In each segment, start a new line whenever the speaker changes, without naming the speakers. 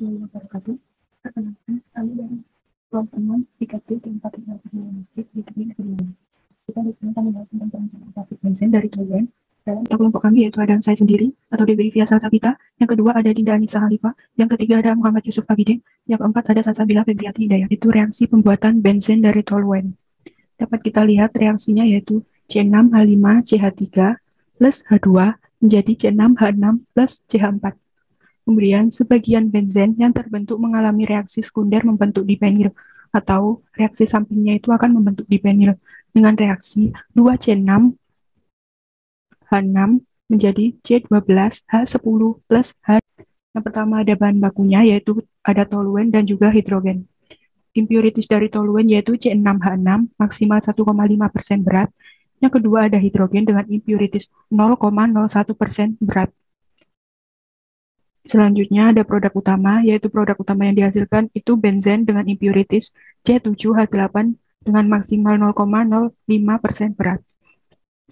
warahmatullahi wabarakatuh. Perkenalkan, kami dari teman-teman 3D dan 4 Teknik di Kediri Kediri. Kita di sini kami bahas tentang perencanaan pabrik bensin dari Taiwan. Dalam kelompok kami yaitu ada saya sendiri atau Dewi Fiasa Sabita, yang kedua ada Dinda Anissa Halifa, yang ketiga ada Muhammad Yusuf Abidin, yang keempat ada Salsabila Febriati Hidayat. Itu reaksi pembuatan bensin dari toluen. Dapat kita lihat reaksinya yaitu C6H5CH3 plus H2 menjadi C6H6 plus CH4. Kemudian, sebagian benzen yang terbentuk mengalami reaksi sekunder membentuk dipenil, atau reaksi sampingnya itu akan membentuk dipenil dengan reaksi 2C6H6 menjadi C12H10 plus H. Yang pertama ada bahan bakunya, yaitu ada toluen dan juga hidrogen. Impurities dari toluen yaitu C6H6 maksimal 1,5% berat. Yang kedua ada hidrogen dengan impurities 0,01% berat. Selanjutnya ada produk utama, yaitu produk utama yang dihasilkan itu benzen dengan impurities C7H8 dengan maksimal 0,05% berat.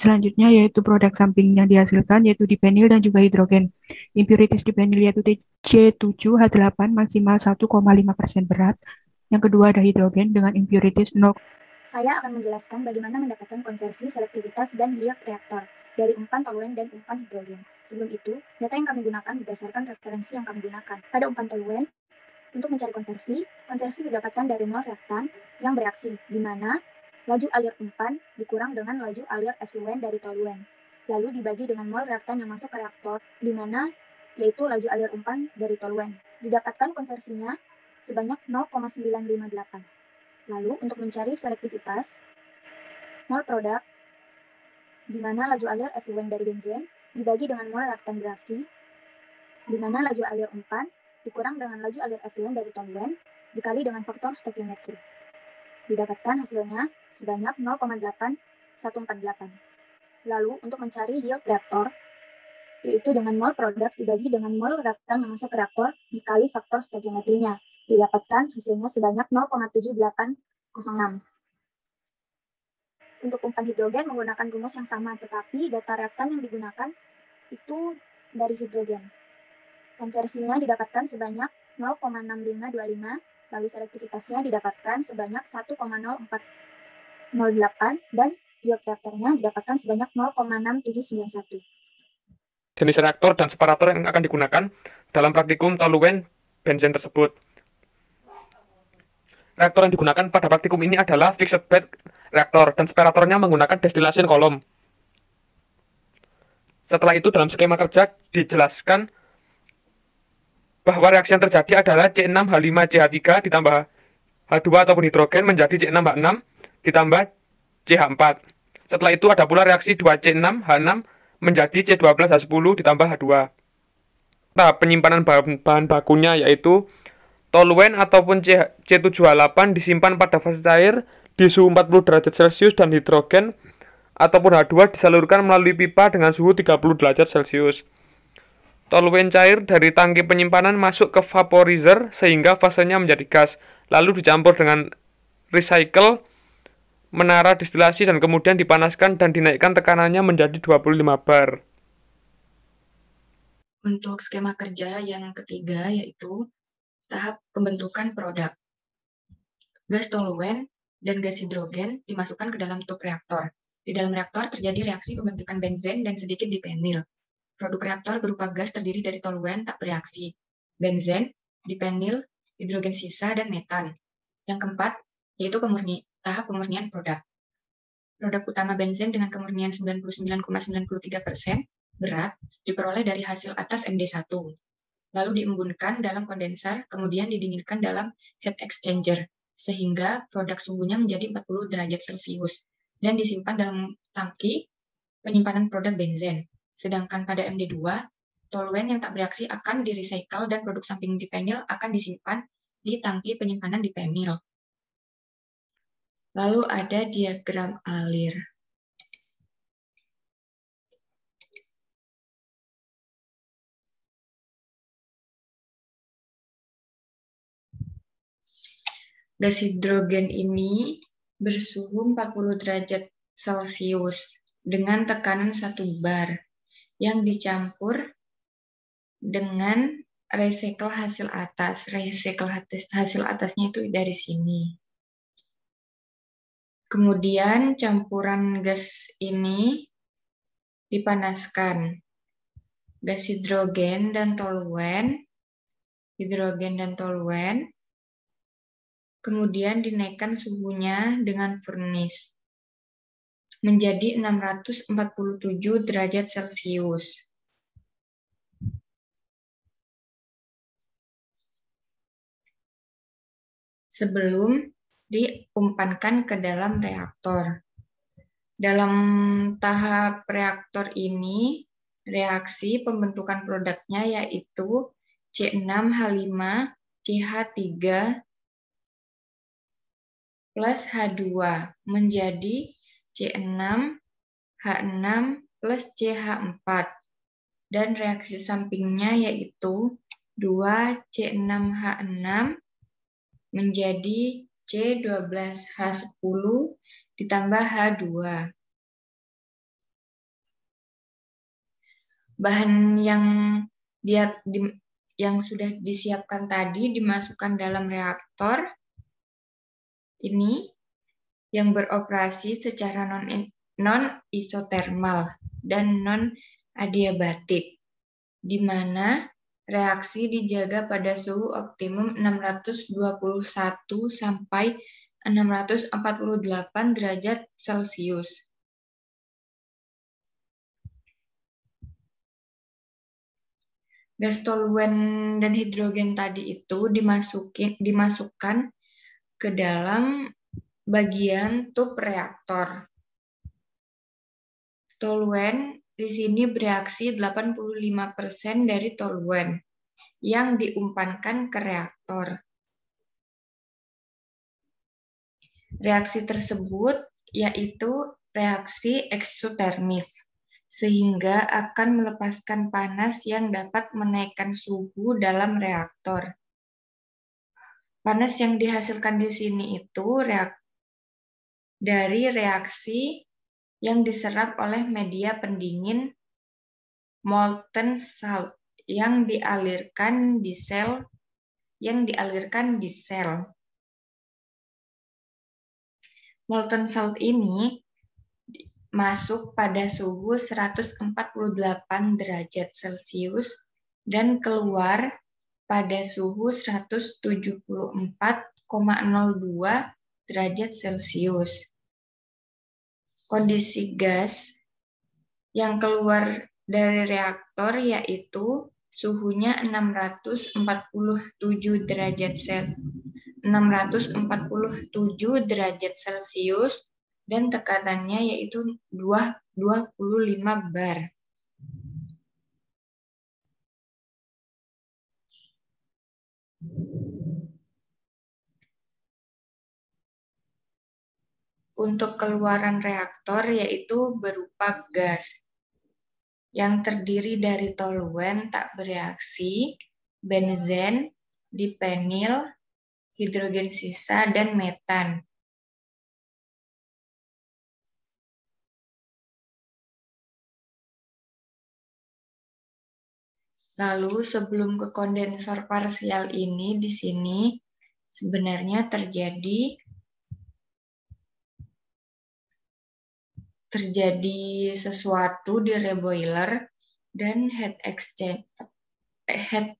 Selanjutnya yaitu produk samping yang dihasilkan, yaitu dipenil dan juga hidrogen. Impurities dipenil yaitu C7H8 maksimal 1,5% berat. Yang kedua ada hidrogen dengan impurities 0.
Saya akan menjelaskan bagaimana mendapatkan konversi selektivitas dan yield reaktor dari umpan toluen dan umpan hidrogen. Sebelum itu, data yang kami gunakan berdasarkan referensi yang kami gunakan. Pada umpan toluen, untuk mencari konversi didapatkan dari mol reaktan yang bereaksi, di mana laju alir umpan dikurang dengan laju alir efluen dari toluen. Lalu dibagi dengan mol reaktan yang masuk ke reaktor, di mana yaitu laju alir umpan dari toluen. Didapatkan konversinya sebanyak 0,958. Lalu, untuk mencari selektivitas mol produk, di mana laju alir efluen dari benzen dibagi dengan mol reaktan bereaksi, di mana laju alir umpan dikurang dengan laju alir efluen dari toluen dikali dengan faktor stoikiometri. Didapatkan hasilnya sebanyak 0,8148. Lalu, untuk mencari yield reaktor, yaitu dengan mol produk dibagi dengan mol reaktan yang masuk ke reaktor dikali faktor stoikiometrinya. Didapatkan hasilnya sebanyak 0,7806. Untuk umpan hidrogen menggunakan rumus yang sama, tetapi data reaktan yang digunakan itu dari hidrogen. Konversinya didapatkan sebanyak 0,6525, lalu selektivitasnya didapatkan sebanyak 1,0408, dan yield reaktornya didapatkan sebanyak 0,6791.
Jenis reaktor dan separator yang akan digunakan dalam praktikum toluen benzen tersebut. Reaktor yang digunakan pada praktikum ini adalah fixed bed reaktor dan separatornya menggunakan distillation column. Setelah itu dalam skema kerja dijelaskan bahwa reaksi yang terjadi adalah C6H5CH3 ditambah H2 ataupun hidrogen menjadi C6H6 ditambah CH4. Setelah itu ada pula reaksi 2C6H6 menjadi C12H10 ditambah H2. Tahap penyimpanan bahan bakunya yaitu toluen ataupun C7H8 disimpan pada fase cair di suhu 40 derajat Celcius dan hidrogen ataupun H2 disalurkan melalui pipa dengan suhu 30 derajat Celcius. Toluen cair dari tangki penyimpanan masuk ke vaporizer sehingga fasenya menjadi gas, lalu dicampur dengan recycle, menara distilasi dan kemudian dipanaskan dan dinaikkan tekanannya menjadi 25 bar.
Untuk skema kerja yang ketiga yaitu tahap pembentukan produk. Gas toluen dan gas hidrogen dimasukkan ke dalam tub reaktor. Di dalam reaktor terjadi reaksi pembentukan benzen dan sedikit dipenil. Produk reaktor berupa gas terdiri dari toluen tak bereaksi, benzen, dipenil, hidrogen sisa, dan metan. Yang keempat, yaitu tahap pemurnian produk. Produk utama benzen dengan kemurnian 99,93% berat diperoleh dari hasil atas MD1. Lalu diembunkan dalam kondensar, kemudian didinginkan dalam heat exchanger, sehingga produk suhunya menjadi 40 derajat Celcius, dan disimpan dalam tangki penyimpanan produk benzen. Sedangkan pada MD2, toluen yang tak bereaksi akan di-recycle dan produk samping dipenil akan disimpan di tangki penyimpanan dipenil. Lalu ada diagram alir. Gas hidrogen ini bersuhu 40 derajat Celcius dengan tekanan 1 bar yang dicampur dengan recycle hasil atas. Recycle hasil atasnya itu dari sini. Kemudian campuran gas ini dipanaskan. Gas hidrogen dan toluen, kemudian dinaikkan suhunya dengan furnace menjadi 647 derajat Celcius. Sebelum diumpankan ke dalam reaktor. Dalam tahap reaktor ini, reaksi pembentukan produknya yaitu C6H5CH3 plus H2 menjadi C6H6 plus CH4. Dan reaksi sampingnya yaitu 2C6H6 menjadi C12H10 ditambah H2. Bahan yang sudah disiapkan tadi dimasukkan dalam reaktor ini yang beroperasi secara non-isotermal dan non-adiabatik, di mana reaksi dijaga pada suhu optimum 621 sampai 648 derajat Celcius. Gas toluen dan hidrogen tadi itu dimasukkan ke dalam bagian tub reaktor. Toluen di sini bereaksi 85% dari toluen yang diumpankan ke reaktor. Reaksi tersebut yaitu reaksi eksotermis, sehingga akan melepaskan panas yang dapat menaikkan suhu dalam reaktor. Panas yang dihasilkan di sini itu dari reaksi yang diserap oleh media pendingin molten salt yang dialirkan di sel. Molten salt ini masuk pada suhu 148 derajat Celcius dan keluar pada suhu 174,02 derajat Celcius. Kondisi gas yang keluar dari reaktor yaitu suhunya 647 derajat Celcius dan tekanannya yaitu 25 bar. Untuk keluaran reaktor yaitu berupa gas yang terdiri dari toluen tak bereaksi, benzen, dipenil, hidrogen sisa, dan metan. Lalu sebelum ke kondensor parsial ini di sini sebenarnya terjadi sesuatu di reboiler dan heat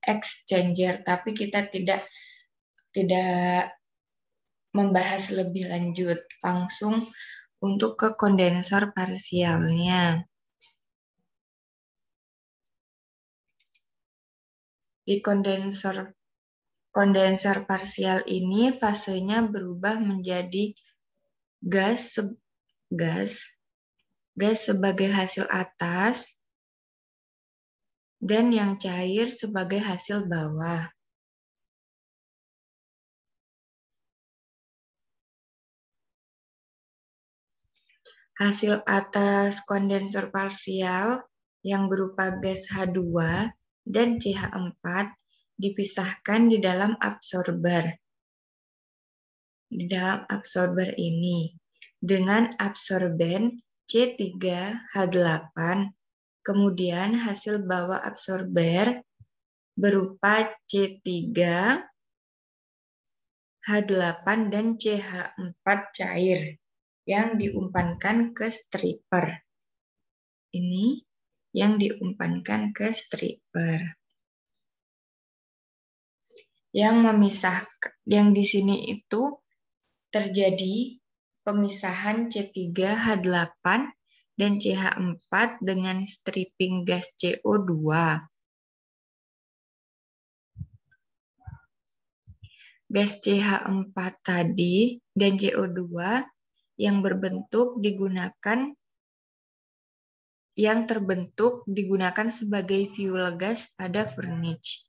exchanger, tapi kita tidak membahas lebih lanjut, langsung untuk ke kondensor parsialnya. Di kondensor parsial ini fasenya berubah menjadi gas sebagai hasil atas dan yang cair sebagai hasil bawah. Hasil atas kondensor parsial yang berupa gas H2 dan CH4 dipisahkan di dalam absorber. Di dalam absorber ini dengan absorben C3H8, kemudian hasil bawah absorber berupa C3, H8, dan CH4 cair yang diumpankan ke stripper. Ini yang diumpankan ke stripper. Yang di sini itu terjadi pemisahan C3, H8, dan CH4 dengan stripping gas CO2. Gas CH4 tadi dan CO2 yang terbentuk digunakan sebagai fuel gas pada furnace.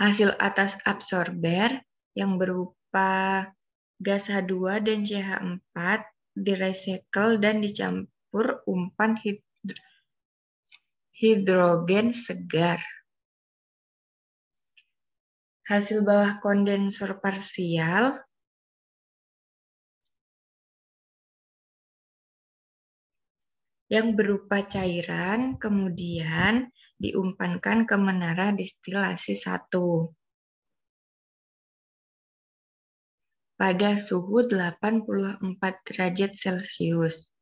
Hasil atas absorber yang berupa gas H2 dan CH4 direcycle dan dicampur umpan hidrogen segar. Hasil bawah kondensor parsial yang berupa cairan kemudian diumpankan ke menara distilasi 1 pada suhu 84 derajat Celcius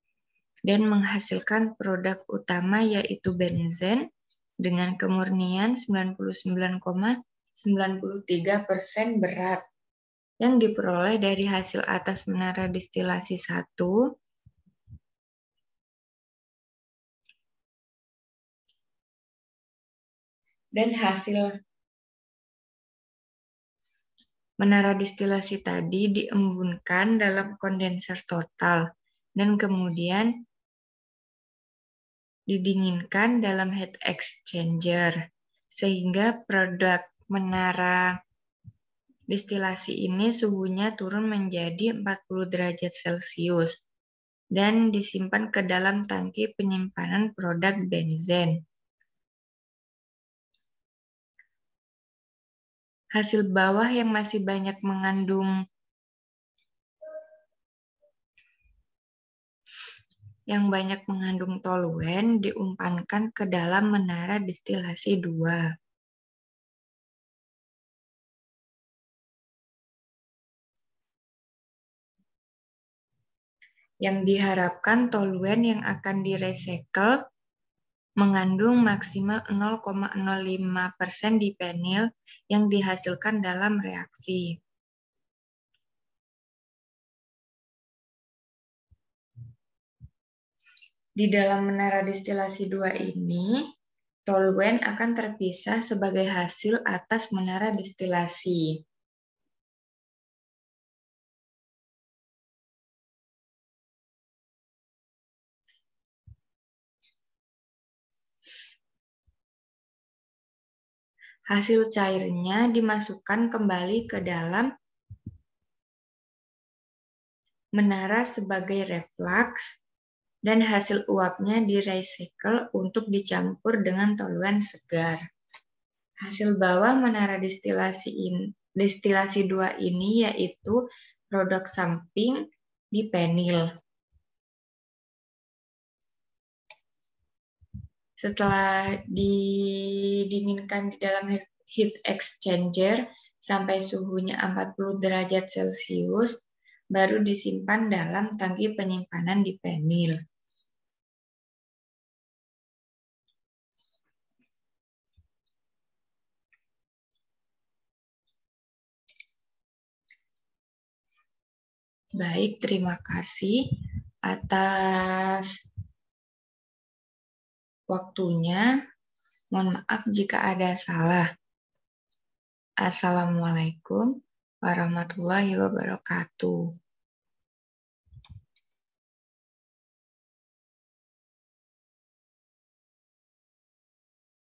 dan menghasilkan produk utama yaitu benzen dengan kemurnian 99,93% berat yang diperoleh dari hasil atas menara distilasi 1 dan hasil menara distilasi tadi diembunkan dalam kondenser total dan kemudian didinginkan dalam heat exchanger sehingga produk menara distilasi ini suhunya turun menjadi 40 derajat Celcius dan disimpan ke dalam tangki penyimpanan produk benzen. Hasil bawah yang masih banyak mengandung toluen diumpankan ke dalam menara distilasi 2. Yang diharapkan toluen yang akan direcycle mengandung maksimal 0,05% dipenil yang dihasilkan dalam reaksi. Di dalam menara distilasi 2 ini, toluen akan terpisah sebagai hasil atas menara distilasi. Hasil cairnya dimasukkan kembali ke dalam menara sebagai reflux dan hasil uapnya di-recycle untuk dicampur dengan toluen segar. Hasil bawah menara distilasi 2 ini yaitu produk samping dipenil. Setelah didinginkan di dalam heat exchanger sampai suhunya 40 derajat Celcius, baru disimpan dalam tangki penyimpanan dipenil. Baik, terima kasih atas waktunya. Mohon maaf jika ada salah. Assalamualaikum warahmatullahi wabarakatuh.